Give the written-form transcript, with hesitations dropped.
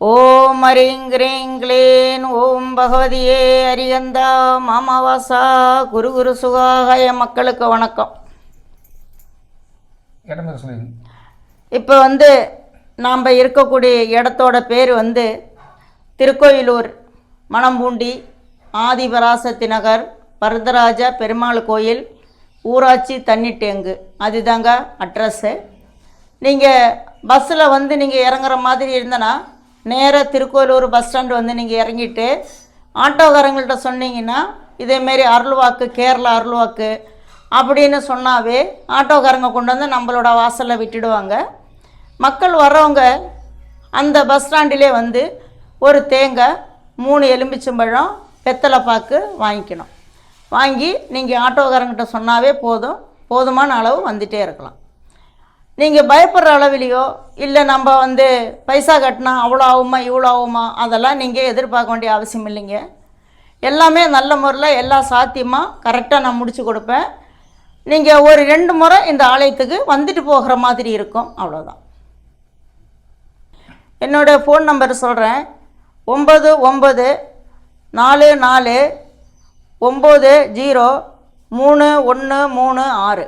ஓம் ஹரிங்கிரீங்க்ளீன் ஓம் பகவதியே அரியந்தா மாமாவாசா குரு குரு சுகாய மக்களுக்கு வணக்கம். இப்போ நாம் இருக்கக்கூடிய இடத்தோட பேர் திருக்கோயிலூர் மணம்பூண்டி ஆதிபராசக்தி நகர் வரதராஜ பெருமாள் கோயில் ஊராட்சி தண்ணி டேங்கு. அதுதாங்க அட்ரஸ்ஸு. நீங்கள் பஸ்ஸில் நீங்கள் இறங்குற மாதிரி இருந்தனா நேராக திருக்கோயிலூர் பஸ் ஸ்டாண்டு நீங்கள் இறங்கிட்டு ஆட்டோக்காரங்கள்ட்ட சொன்னீங்கன்னா இதேமாரி அருள்வாக்கு கேரளா அருள்வாக்கு அப்படின்னு சொன்னாவே ஆட்டோக்காரங்க கொண்டு வந்து நம்மளோட வாசலில் விட்டுடுவாங்க. மக்கள் வர்றவங்க அந்த பஸ் ஸ்டாண்டிலே ஒரு தேங்காய் 3 எலுமிச்சம்பழம் வெத்தலை பாக்கு வாங்கிக்கணும். வாங்கி நீங்கள் ஆட்டோக்காரங்கிட்ட சொன்னாவே போதுமான அளவு வந்துகிட்டே இருக்கலாம். நீங்கள் பயப்படுற அளவிலையோ இல்லை நம்ம பைசா கட்டினா அவ்வளோ ஆகுமா இவ்வளோ ஆகுமா அதெல்லாம் நீங்கள் எதிர்பார்க்க வேண்டிய அவசியம் இல்லைங்க. எல்லாமே நல்ல முறையில் எல்லாம் சாத்தியமாக கரெக்டாக நான் முடித்து கொடுப்பேன். நீங்கள் ஒரு 2 முறை இந்த ஆலயத்துக்கு வந்துட்டு போகிற மாதிரி இருக்கும், அவ்வளோதான். என்னோடய ஃபோன் நம்பர் சொல்கிறேன். 9944903136.